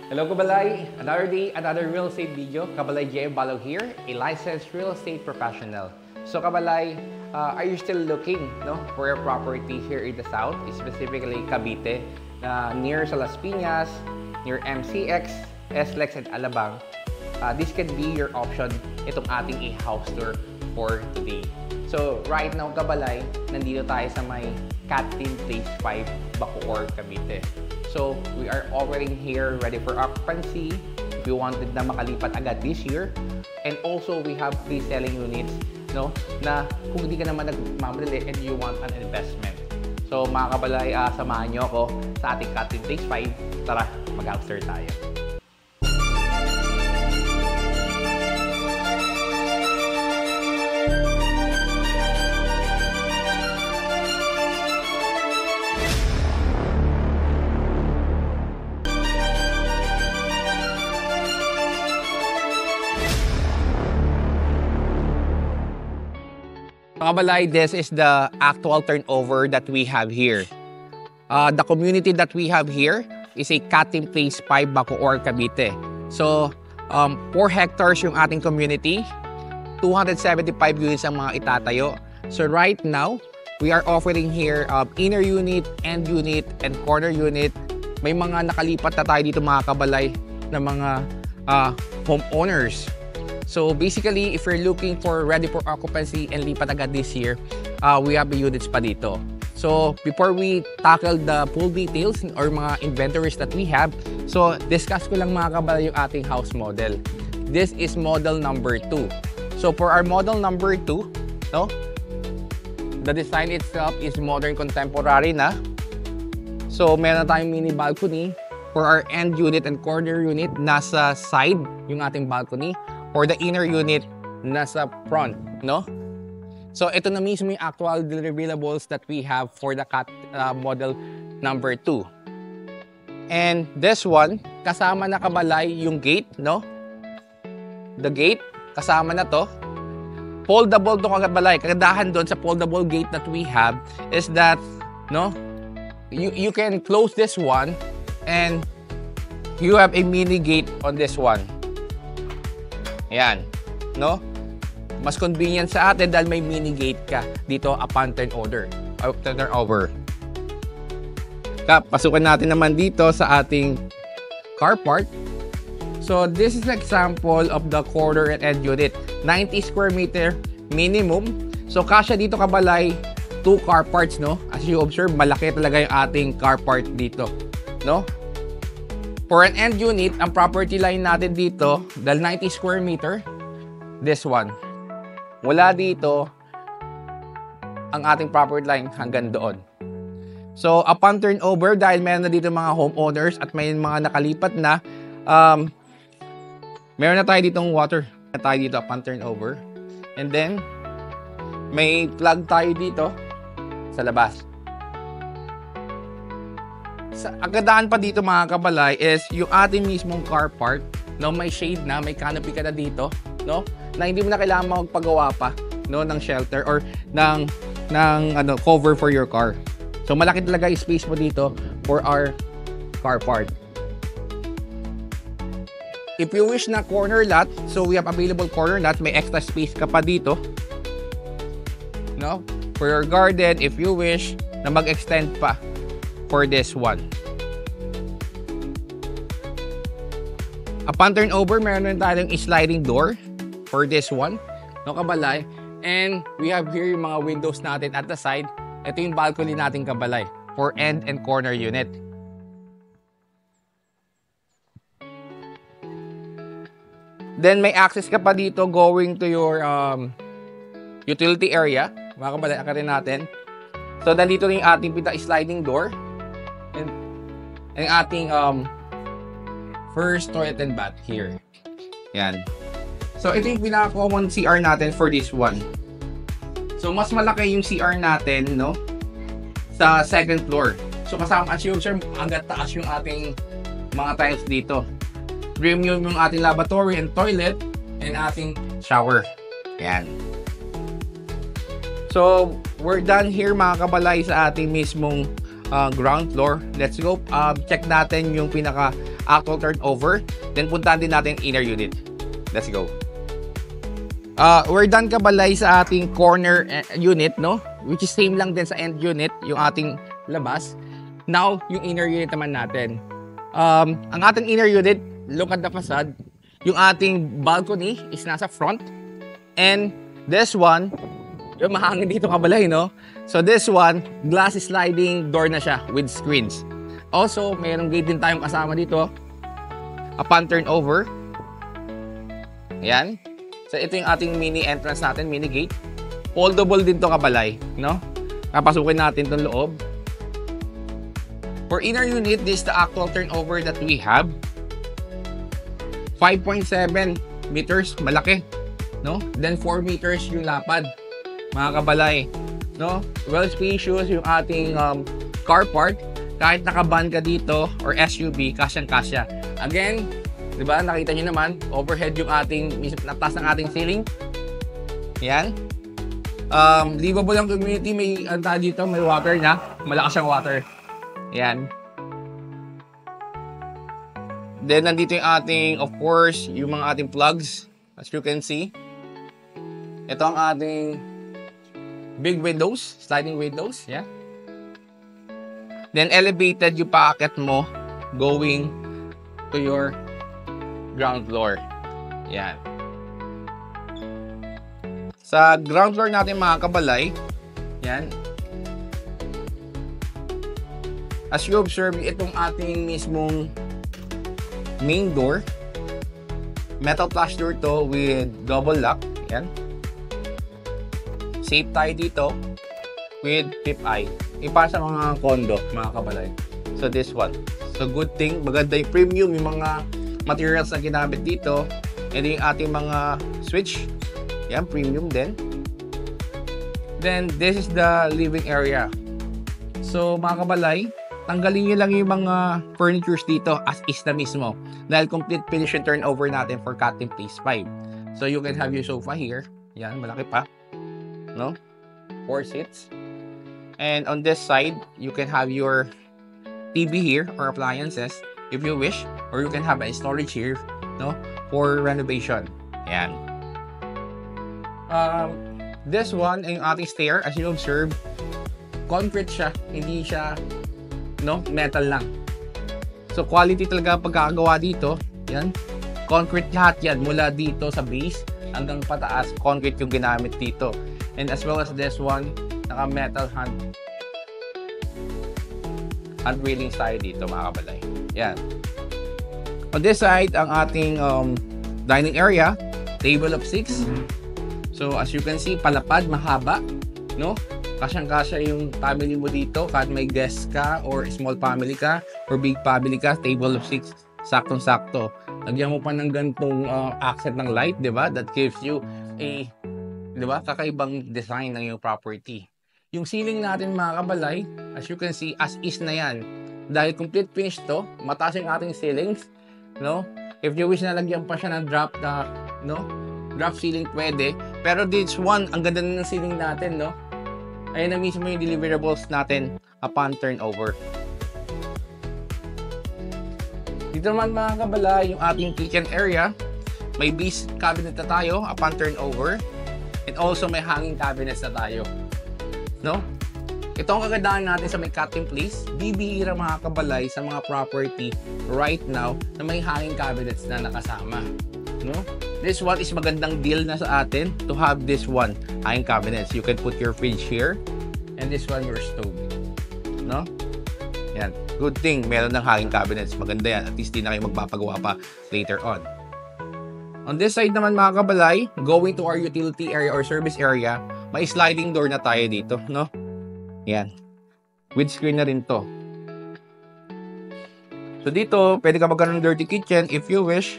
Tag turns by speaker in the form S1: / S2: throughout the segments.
S1: Hello Kabalay! Another day, another real estate video. Kabalay JM Balog here, a licensed real estate professional. So Kabalay, are you still looking for a property here in the south, specifically Cavite, near sa Las Piñas, near MCX, SLEX, and Alabang? This can be your option, itong ating house tour for today. So right now Kabalay, nandito tayo sa may Catherine Place 5, Bacoor, Cavite. So, we are already here, ready for occupancy. If you wanted na makalipat agad this year. And also, we have pre-selling units, na kung hindi ka naman nagmamadali and you want an investment. So, mga Kabalay, samahan nyo ako sa ating Catherine Place 5. Tara, mag-house tour tayo. Kabalay, this is the actual turnover that we have here. The community that we have here is a Catherine Place 5, Bacoor, Cavite. So, 4 hectares yung ating community. 275 units ang mga itatayo. So, right now, we are offering here inner unit, end unit, and corner unit. May mga nakalipat na tayo dito mga Kabalay na mga homeowners. So basically, if you're looking for ready for occupancy and lipat agad this year, we have the units pa dito. So before we tackle the full details or mga inventories that we have, so discuss ko lang mga Kabalay yung ating house model. This is model number 2. So for our model number 2, the design itself is modern contemporary na. So meron na tayong mini balcony. For our end unit and corner unit, nasa side yung ating balcony. For the inner unit, nasa front, So, ito na mismo yung actual deliverables that we have for the model number 2. And this one, kasama na Kabalay yung gate, The gate, kasama na to. Foldable to Kabalay. Kagandahan doon sa foldable gate that we have is that, you can close this one and you have a mini gate on this one. Ayan, Mas convenient sa atin dahil may mini gate ka dito upon turnover. Pasukan natin naman dito sa ating carport. So, this is an example of the corner and end unit. 90 square meter minimum. So, kasya dito Kabalay, 2 carports, As you observe, malaki talaga yung ating carport dito, For an end unit, ang property line natin dito, dahil 90 square meter, this one. Mula dito, ang ating property line hanggang doon. So, upon turnover, dahil meron na dito mga homeowners at may mga nakalipat na, meron na tayo ditong water na tayo dito upon turnover. And then, may plug tayo dito sa labas. Ang gandaan pa dito mga Kabalay is yung ating mismong carport, may shade na, may canopy ka na dito, na hindi mo na kailangan magpagawa pa, ng shelter or ng cover for your car. So malaki talaga yung space mo dito for our carport. If you wish na corner lot, so we have available corner lot, may extra space ka pa dito, for your garden if you wish na mag-extend pa for this one. Upon turnover, meron na tayong sliding door for this one, Kabalay. And we have here yung mga windows natin at the side. Ito yung balcony natin Kabalay for end and corner unit. Then may access ka pa dito going to your utility area. Mga Kabalay, akarin natin. So, dito rin yung ating sliding door. And ating first toilet and bath here. Yan. So, ito yung pinaka-common CR natin for this one. So, mas malaki yung CR natin, sa second floor. So, kasama as you observe, hanggang taas yung ating mga tiles dito. Premium yung ating lavatory and toilet and ating shower. Yan. So, we're done here mga Kabalay sa ating mismong ground floor. Let's go check natin yung pinaka actual turnover. Then puntahan din natin inner unit. Let's go. We're done kabalay sa ating corner unit, no? Which is same lang din sa end unit, yung ating labas. Now, yung inner unit naman natin. Ang ating inner unit, look at the facade. Yung ating balcony is nasa front. And this one, yung mahangin dito kabalay, no? So this one, glass sliding door na siya with screens. Also, mayroong gate din tayong kasama dito. Upon turnover. Ayan. So ito yung ating mini entrance natin, mini gate. Foldable din to kabalay, no? Papasukin natin itong loob. For inner unit, this is the actual turnover that we have. 5.7 meters, malaki, no? Then 4 meters yung lapad, mga kabalay, no? Well spacious yung ating car park. Kahit nakaban ka dito or SUV, kasyang-kasya. Again, di ba, nakita nyo naman, overhead yung ating, natas ng ating ceiling. Yan. Livable ang community, may anta dito, may water na, malakas ang water. Yan. Then, nandito yung ating, of course, yung mga ating plugs, as you can see. Ito ang ating big windows, sliding windows, yeah. Then, elevated yung packet mo going to your ground floor. Yan. Sa ground floor natin mga kabalay, yan. As you observe, itong ating mismong main door. Metal flash door to with double lock. Yan. Safe tayo dito with tip eye. Para sa mga condo, mga kabalay. So this one. So good thing, maganda yung premium, yung mga materials na ginamit dito. And yung ating mga switch. Yan, premium din. Then this is the living area. So mga kabalay, tanggalin nyo lang yung mga furnitures dito as is na mismo. Dahil complete finish and turnover natin for Cat-In Place 5. So you can have your sofa here. Yan, malaki pa. No? 4 seats. And on this side, you can have your TV here or appliances if you wish. Or you can have a storage here, no? For renovation. Yan. This one, yung ating stair, as you observe, concrete siya. Hindi siya no, metal lang. So quality talaga pagkakagawa dito. Yan. Concrete lahat yan mula dito sa base hanggang pataas, concrete yung ginamit dito. And as well as this one, naka metal hand railing tayo dito mga kabalay. Yan. On this side, ang ating dining area, table of 6. So as you can see, palapad, mahaba, no? Kasyang-kasya yung family mo dito, kahit may guest ka or small family ka or big family ka, table of 6, saktong-sakto. Lagyan mo pa ng ganitong accent ng light, di ba? That gives you a, di ba, kakaibang design ng yung property. Yung ceiling natin mga kabalay, as you can see, as is na yan. Dahil complete finish to, mataas yung ating ceilings, no? If you wish na lagyan pa siya ng drop na, no? Drop ceiling pwede. Pero this one, ang ganda na ng ceiling natin, no? Ayan na mismo yung deliverables natin upon turnover. Dito naman mga kabala, yung ating kitchen area. May base cabinet na tayo upon turnover. And also may hanging cabinets na tayo. No? Ito ang kagandahan natin sa may Cat-In Place. Bibihira mga kabalay sa mga property right now na may hanging cabinets na nakasama. No? This one is magandang deal na sa atin to have this one hanging cabinets. You can put your fridge here and this one your stove. No? Yan. Good thing meron ng hanging cabinets. Maganda yan. At least di na kayo magpapagawa pa later on. On this side naman mga kabalay, going to our utility area or service area, may sliding door na tayo dito, no? Yan. With screen na rin to. So dito, pwede ka magkaroon ng dirty kitchen if you wish.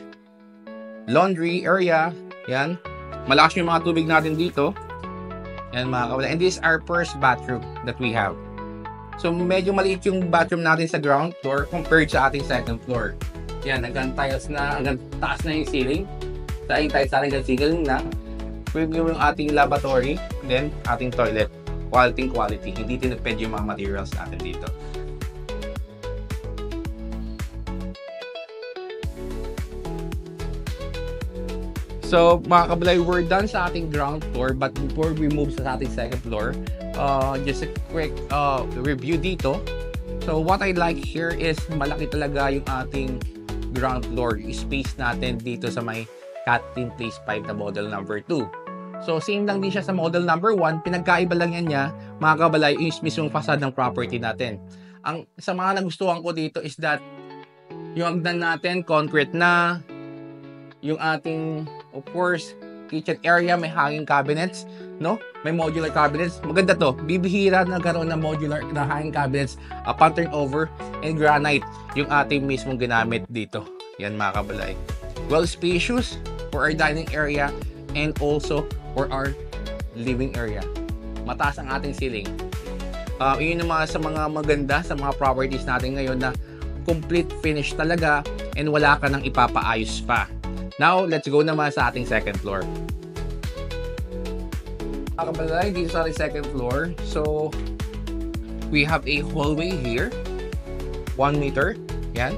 S1: Laundry area. Yan. Malakas yung mga tubig natin dito. Yan mga kabalay. And this is our first bathroom that we have. So medyo maliit yung bathroom natin sa ground floor compared sa ating second floor. Yan, hanggang tiles na, hanggang taas na yung ceiling. Sa ating tiles na hanggang ceiling na. Pwede yung ating lavatory, then ating toilet. Quality. Hindi tinipid yung mga materials natin dito. So, mga kabalay, we're done sa ating ground floor. But before we move sa ating second floor, just a quick review dito. So, what I like here is malaki talaga yung ating ground floor. Space natin dito sa may Catherine Place 5 na model number 2. So, same lang din siya sa model number 1. Pinagkaiba lang yan niya, mga kabalay, yung mismong facade ng property natin. Ang sa mga nagustuhan ko dito is that yung hagdan natin, concrete na. Yung ating, of course, kitchen area, may hanging cabinets, no? May modular cabinets. Maganda to. Bibihira na karoon ng modular na hanging cabinets, pattern over, and granite yung ating mismong ginamit dito. Yan, mga kabalay. Well spacious for our dining area and also for our living area. Mataas ang ating ceiling. Yun yung mga sa mga maganda sa mga properties natin ngayon na complete finish talaga and wala ka nang ipapaayos pa. Now, let's go naman sa ating second floor. Mga kabalay, dito sa ating second floor. So, we have a hallway here. 1 meter. Yan.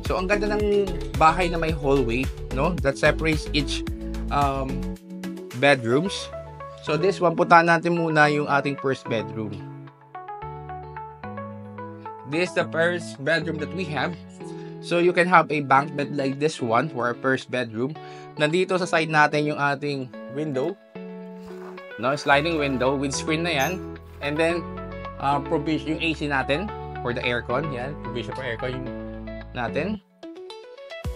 S1: So, ang ganda ng bahay na may hallway, no? That separates each bedrooms. So, this one, puntahan natin muna yung ating first bedroom. This is the first bedroom that we have. So, you can have a bunk bed like this one for our first bedroom. Nandito sa side natin yung ating window. No, sliding window with screen na yan. And then, provision yung AC natin for the aircon. Yan, provision for aircon yung natin.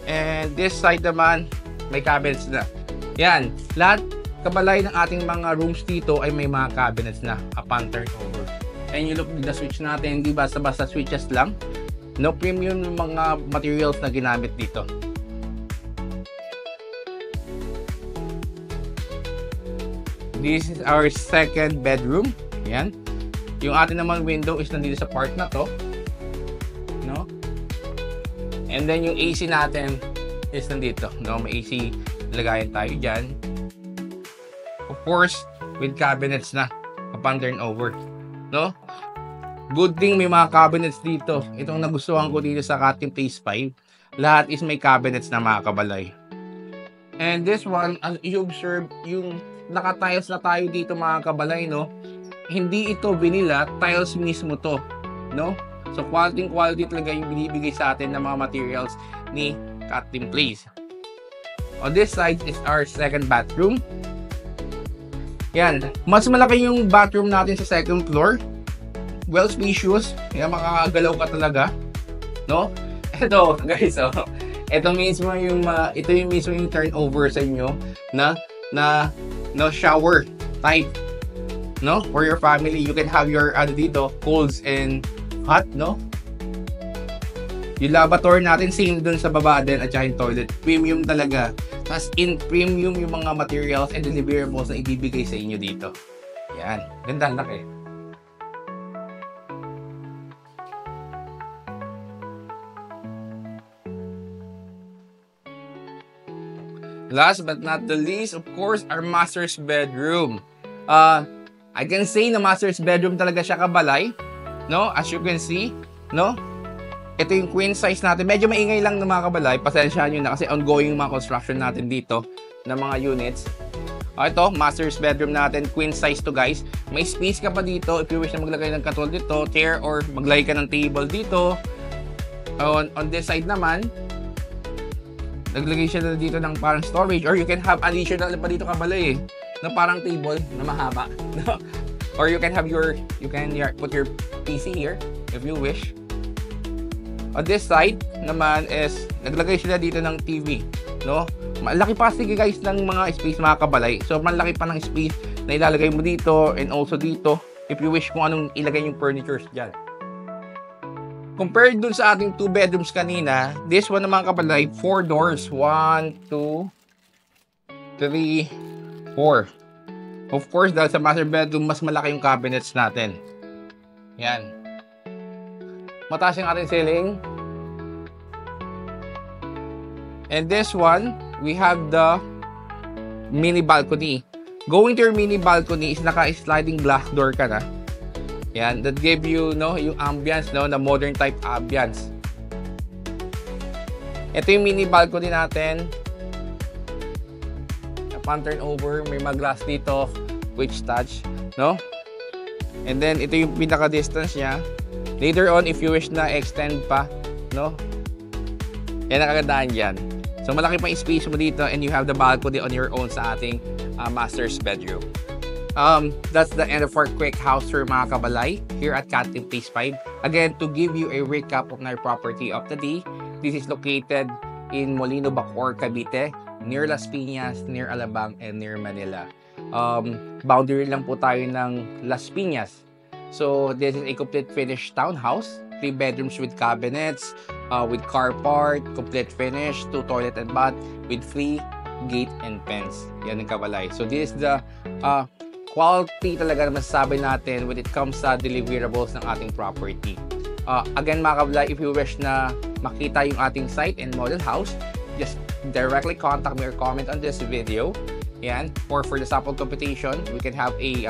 S1: And this side naman, may cabinets na. Yan, lahat kabalay ng ating mga rooms dito ay may mga cabinets na upon turnover. And you look at the switch natin, hindi basta-basta switches lang. No premium yung mga materials na ginamit dito. This is our second bedroom. Yan. Yung atin naman window is nandito sa part na to. No? And then yung AC natin is nandito. No? May AC lagayan tayo dyan. Of course, with cabinets na upon turnover. No? Good thing may mga cabinets dito. Itong nagustuhan ko dito sa Catherine Place 5. Lahat is may cabinets na, mga kabalay. And this one, as you observe, yung naka-tiles na tayo dito, mga kabalay, no? Hindi ito vanilla, tiles mismo to, no? So quality talaga yung binibigay sa atin ng mga materials ni Catherine Place. On this side is our second bathroom. Yan, mas malaki yung bathroom natin sa second floor. Well spacious, yan, makakagalaw ka talaga, no? Ito, guys, so, ito mismo yung mismo yung turnover sa inyo na no shower type, no? For your family, you can have your dito, colds and hot, no? Yung lavatory natin same dun sa baba din at saka yung toilet, premium talaga. Tapos in premium yung mga materials and deliverables na ibibigay sa inyo dito. Yan, ganda laki. Last but not the least, of course, our master's bedroom. I can say na master's bedroom talaga siya, kabalay. No? As you can see, no? Ito yung queen size natin. Medyo maingay lang ng mga kabalay. Pasensyahan nyo na kasi ongoing mga construction natin dito ng mga units. Ito, master's bedroom natin. Queen size to, guys. May space ka pa dito if you wish na maglagay ng katulad dito, chair, or maglagay ka ng table dito. On this side naman, naglagay siya na dito ng parang storage, or you can have additional pa dito, kabalay, na parang table na mahaba. Or you can have put your PC here if you wish. On this side naman is naglagay sila dito ng TV, no? Malaki pa sige, guys, ng mga space, mga kabalay. So malaki pa ng space na ilalagay mo dito and also dito if you wish kung anong ilagay yung furnitures diyan. Compared dun sa ating 2 bedrooms kanina, this one naman, kabalay, 4 doors. 1, 2, 3, 4. Of course, dahil sa master bedroom, mas malaki yung cabinets natin. Yan. Mataas yung ating ceiling. And this one, we have the mini balcony. Going to your mini balcony is naka-sliding glass door ka na. Yan, that gave you, no, yung ambience, no, na modern type ambience. Ito yung mini balcony natin. pan turnover, may mag-glass dito, which touch, no? And then, ito yung pinaka-distance niya. Later on, if you wish na extend pa, no? Yan ang kagandahan dyan. So, malaki pa yung space mo dito and you have the balcony on your own sa ating master's bedroom. That's the end of our quick house tour mga kabalay here at Catlim Phase 5. Again, to give you a recap of my property of the day, this is located in Molino Bacoor, Cavite, near Las Piñas, near Alabang, and near Manila. Boundary lang po tayo ng Las Piñas. So, this is a complete finished townhouse, 3 bedrooms with cabinets, with car park, complete finish, 2 toilet and bath, with free gate and fence. Yan ang kabalay. So, this is the quality talaga na masasabi natin when it comes sa deliverables ng ating property. Again mga kabalay, if you wish na makita yung ating site and model house, just directly contact me or comment on this video. Yan. Or for the sample computation, we can have a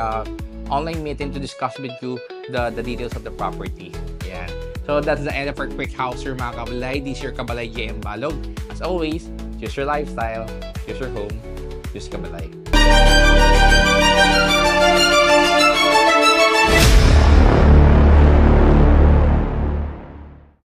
S1: online meeting to discuss with you the details of the property. Yan. So that's the end of our quick house tour mga kabalay. This is your Kabalay JM Balog. As always, choose your lifestyle, choose your home, choose Kabalay.